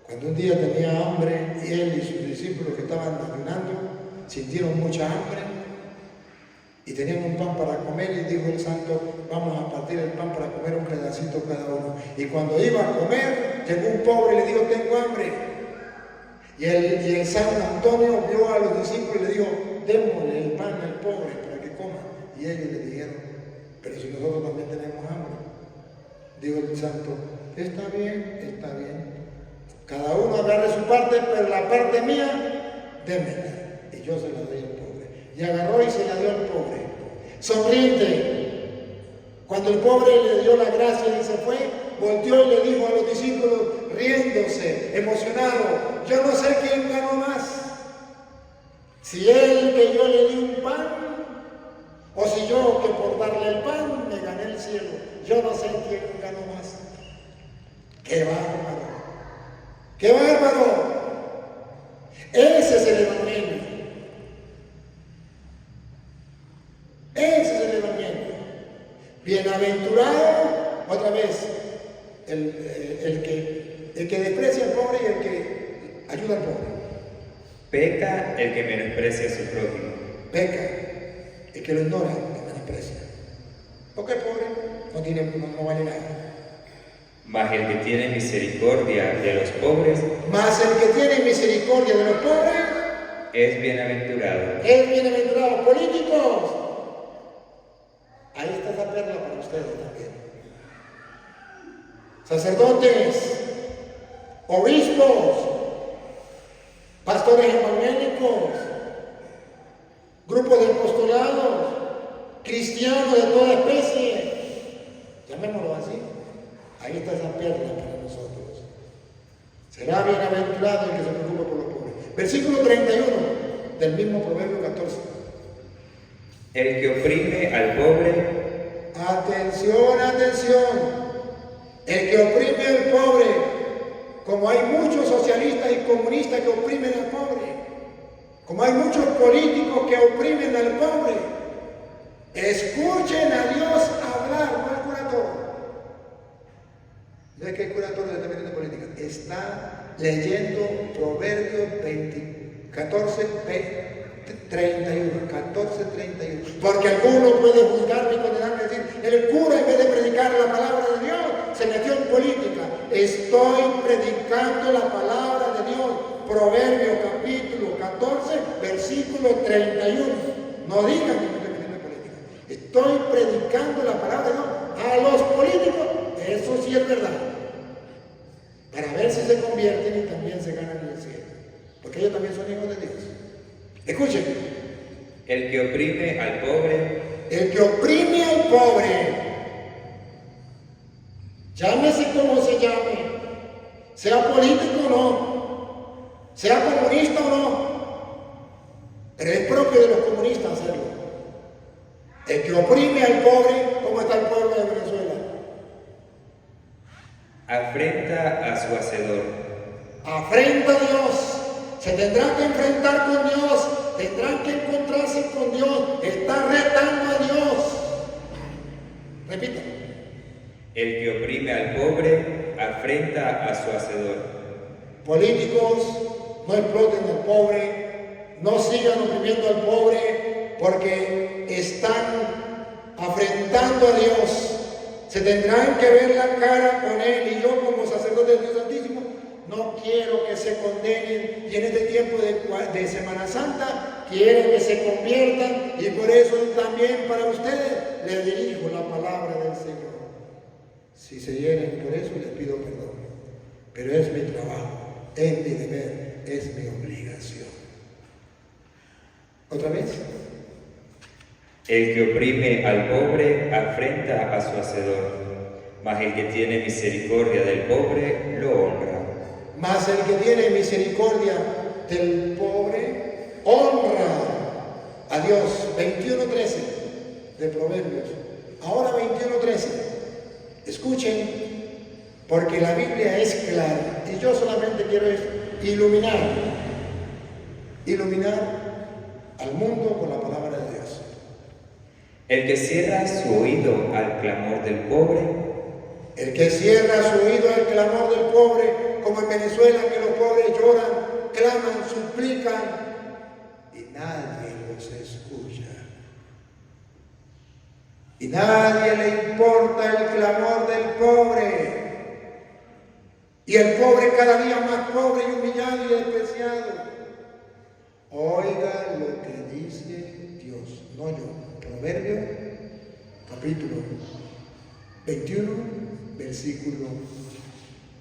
Cuando un día tenía hambre y él y sus discípulos que estaban ayunando sintieron mucha hambre y tenían un pan para comer y dijo el santo, vamos a partir el pan para comer un pedacito cada uno. Y cuando iba a comer, llegó un pobre y le dijo, tengo hambre. Y el San Antonio vio a los discípulos y le dijo, démosle el pan al pobre para que coma. Y ellos le dijeron, pero si nosotros también tenemos hambre. Dijo el santo, está bien, está bien. Cada uno agarre su parte, pero la parte mía, démela. Y yo se la doy al pobre. Y agarró y se la dio al pobre. Sonriente. Cuando el pobre le dio la gracia y se fue, volteó y le dijo a los discípulos, riéndose, emocionado, yo no sé quién ganó más. Si él que yo le di un pan, o si yo que por darle el pan me gané el cielo. Yo no sé quién ganó más. ¡Qué bárbaro! ¡Qué bárbaro! Ese es el Evangelio. Ese es el Evangelio. Bienaventurado, otra vez, el que desprecia al pobre y el que ayuda al pobre. Peca el que menosprecia a su prójimo. Peca el que lo ignora, lo menosprecia. Porque el pobre no vale nada. Mas el que tiene misericordia de los pobres Mas el que tiene misericordia de los pobres es bienaventurado. es bienaventurado. Políticos, ahí está la perla para ustedes también. Sacerdotes, obispos, pastores evangélicos, grupos de apostolados, cristianos de toda especie, llamémoslo así. Ahí está esa perla para nosotros. Será bienaventurado el que se preocupa por los pobres. Versículo 31 del mismo Proverbio 14. El que oprime al pobre Atención, atención. El que oprime al pobre, como hay muchos socialistas y comunistas que oprimen al pobre, como hay muchos políticos que oprimen al pobre, escuchen a Dios hablar, no al curador. ¿No es que el curador está metiendo política? Está leyendo Proverbios 14:31. Porque alguno puede juzgarme y condenarme y decir, el cura en vez de predicar la palabra de Dios, se metió en política. Estoy predicando la palabra de Dios. Proverbios capítulo 14, versículo 31. No digan que me estoy metiendo en política. Estoy predicando la palabra de Dios a los políticos. Eso sí es verdad. Para ver si se convierten y también se ganan el cielo. Porque ellos también son hijos de Dios. Escuchen. el que oprime al pobre El que oprime al pobre, llámese como se llame, sea político o no, sea comunista o no, pero es propio de los comunistas hacerlo. El que oprime al pobre, ¿cómo está el pueblo de Venezuela? afrenta a su hacedor. Afrenta a Dios, se tendrá que enfrentar con Dios tendrán que encontrarse con Dios. Está retando a Dios. Repita. El que oprime al pobre afrenta a su hacedor. Políticos, no exploten al pobre, no sigan oprimiendo al pobre, porque están afrentando a Dios. Se tendrán que ver la cara con Él, y yo como sacerdote de Dios Santísimo no quiero que se condenen, y en este tiempo de Semana Santa quiero que se conviertan, y por eso también para ustedes les dirijo la palabra del Señor. Si se hieren por eso, les pido perdón, pero es mi trabajo, es mi deber, es mi obligación. ¿Otra vez? El que oprime al pobre afrenta a su hacedor, mas el que tiene misericordia del pobre lo honra. Mas el que tiene misericordia del pobre honra a Dios. 21:13 de Proverbios. Ahora 21:13. Escuchen, porque la Biblia es clara, y yo solamente quiero iluminar al mundo con la palabra de Dios. El que cierra su oído al clamor del pobre, el que cierra su oído al clamor del pobre, como en Venezuela, que los pobres lloran, claman, suplican, y nadie los escucha. Y nadie le importa el clamor del pobre. Y el pobre cada día más pobre y humillado y despreciado. Oiga lo que dice Dios, no yo. Proverbio, capítulo 21, versículo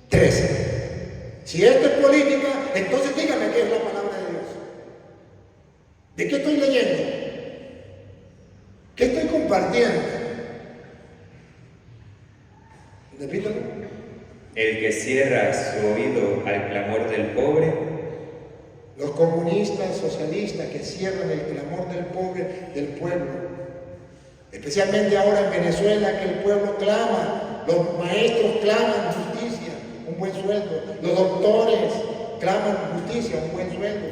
13. Si esto es política, entonces dígame qué es la palabra de Dios. ¿De qué estoy leyendo? ¿Qué estoy compartiendo? Repítalo. el que cierra su oído al clamor del pobre, Los comunistas, socialistas que cierran el clamor del pobre, del pueblo. Especialmente ahora en Venezuela, que el pueblo clama, los maestros claman justicia, un buen sueldo. Los doctores claman justicia, un buen sueldo.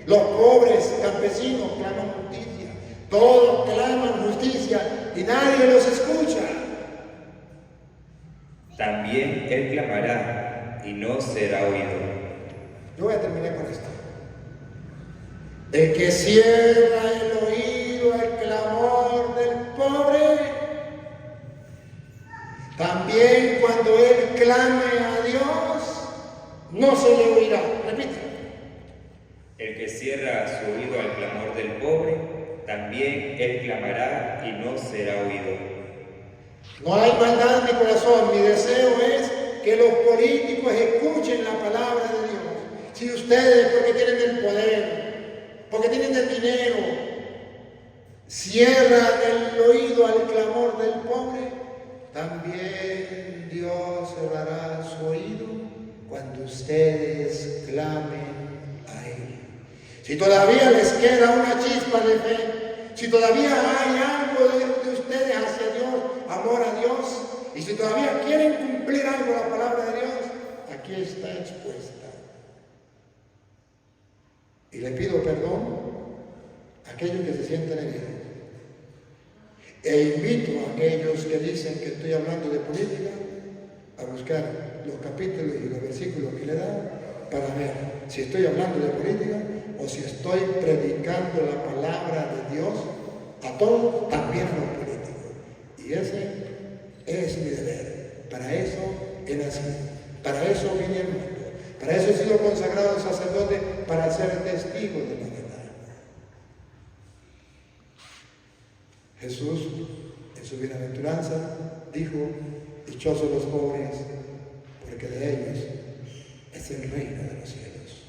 Los pobres campesinos claman justicia. Todos claman justicia y nadie los escucha. también él clamará y no será oído. Yo voy a terminar con esto. El que cierra el oído al clamor del pobre, también cuando él clame a Dios, no se le oirá. Repite. El que cierra su oído al clamor del pobre, también él clamará y no será oído. No hay maldad en mi corazón. Mi deseo es que los políticos escuchen la palabra de Dios. Si ustedes, porque tienen el poder, porque tienen el dinero, cierran el oído al clamor del pobre, también Dios cerrará su oído cuando ustedes clamen a Él. Si todavía les queda una chispa de fe, si todavía hay algo de ustedes hacia Dios, amor a Dios, y si todavía quieren cumplir algo la palabra de Dios, aquí está expuesta. Y le pido perdón a aquellos que se sienten heridos. E invito a aquellos que dicen que estoy hablando de política a buscar los capítulos y los versículos que le dan para ver si estoy hablando de política o si estoy predicando la palabra de Dios a todos, también a los políticos. Y ese es mi deber. Para eso he nacido. Para eso vine al mundo. Para eso he sido consagrado sacerdote, para ser testigo de la verdad. Jesús, en su bienaventuranza, dijo: dichosos los pobres, porque de ellos es el reino de los cielos.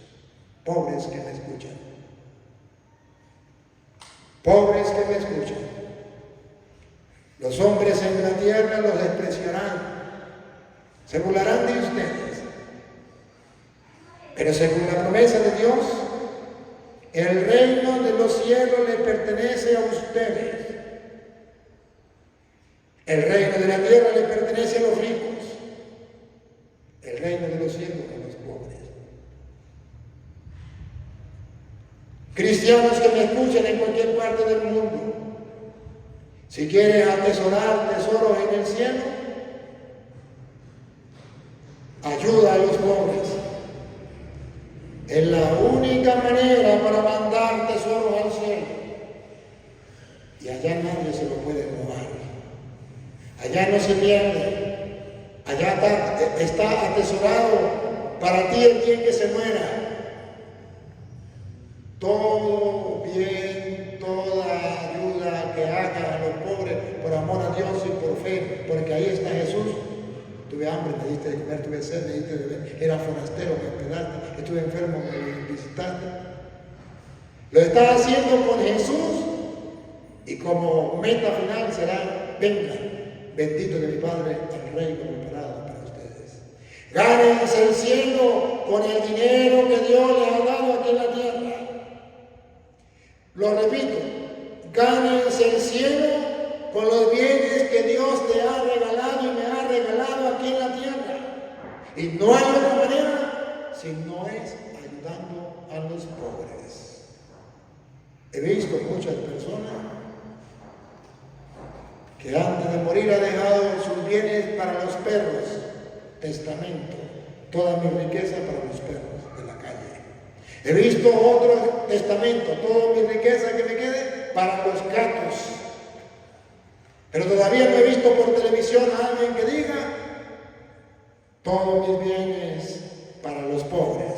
Pobres que me escuchan. Pobres que me escuchan. Los hombres en la tierra los despreciarán, se burlarán de ustedes. Pero según la promesa de Dios, el reino de los cielos le pertenece a ustedes. El reino de la tierra le pertenece a los ricos. El reino de los cielos a los pobres. Cristianos que me escuchen en cualquier parte del mundo, si quieres atesorar tesoros en el cielo, ayuda a los pobres. Es la única manera para mandar tesoros al cielo. Y allá nadie se lo puede robar. Allá no se pierde. Allá está atesorado para ti el bien que se muera. Todo bien, toda ayuda que haga a los pobres por amor a Dios y por fe, porque ahí está Jesús. Tuve hambre, me diste de comer, tuve sed, me diste de beber, era forastero, me hospedaste, estuve enfermo, me visitaste. Lo está haciendo con Jesús y como meta final será: venga, bendito de mi Padre, al reino preparado para ustedes. Gánense el cielo con el dinero que Dios les ha dado aquí en la tierra. Lo repito, gánense el cielo con los bienes que Dios te ha regalado y me ha regalado aquí en la tierra. Y no hay otra manera si no es ayudando a los pobres. He visto muchas personas que antes de morir ha dejado sus bienes para los perros, testamento, toda mi riqueza para los perros de la calle. He visto otro testamento, toda mi riqueza que me quede para los gatos. Pero todavía no he visto por televisión a alguien que diga: todos mis bienes para los pobres.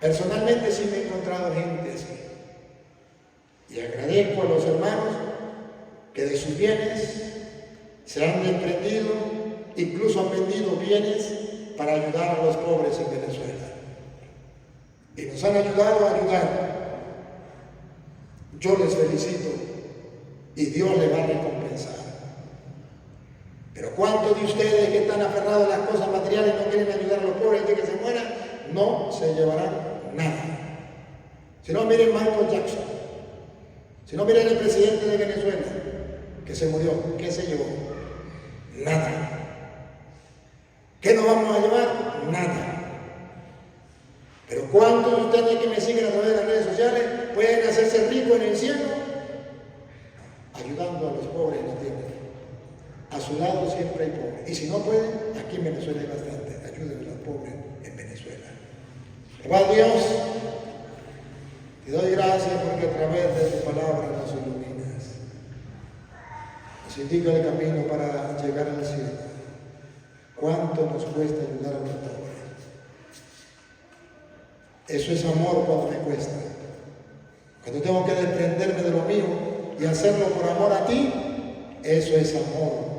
Personalmente sí me he encontrado gente así. Y agradezco a los hermanos que de sus bienes se han desprendido, incluso han vendido bienes para ayudar a los pobres en Venezuela. Y nos han ayudado a ayudar. Yo les felicito y Dios les va a recompensar. Pero ¿cuántos de ustedes que están aferrados a las cosas materiales no quieren ayudar a los pobres de que se mueran? No se llevarán nada. Si no, miren Michael Jackson. Si no, miren el presidente de Venezuela que se murió. ¿Qué se llevó? Nada. ¿Qué nos vamos a llevar? Nada. Pero ¿cuántos de ustedes que me siguen a través de las redes sociales pueden hacerse ricos en el cielo? Ayudando a los pobres en la tierra. A su lado siempre hay pobres. Y si no pueden, aquí en Venezuela hay bastante. Ayuden a los pobres en Venezuela. Jehová Dios, te doy gracias porque a través de tu palabra nos iluminas. Nos indica el camino para llegar al cielo. ¿Cuánto nos cuesta ayudar a los pobres? Eso es amor cuando me cuesta. Cuando tengo que desprenderme de lo mío y hacerlo por amor a ti, eso es amor.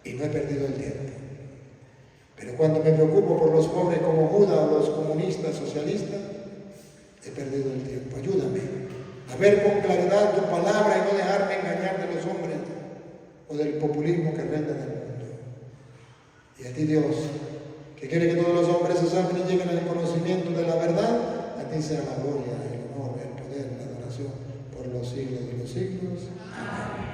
Y no he perdido el tiempo. Pero cuando me preocupo por los pobres como Judas o los comunistas socialistas, he perdido el tiempo. Ayúdame a ver con claridad tu palabra y no dejarme engañar de los hombres o del populismo que reina en el mundo. Y a ti, Dios, que quiere que todos los hombres se salven y lleguen al conocimiento de la verdad, a ti sea la gloria, el honor, el poder, la adoración por los siglos de los siglos. Amén.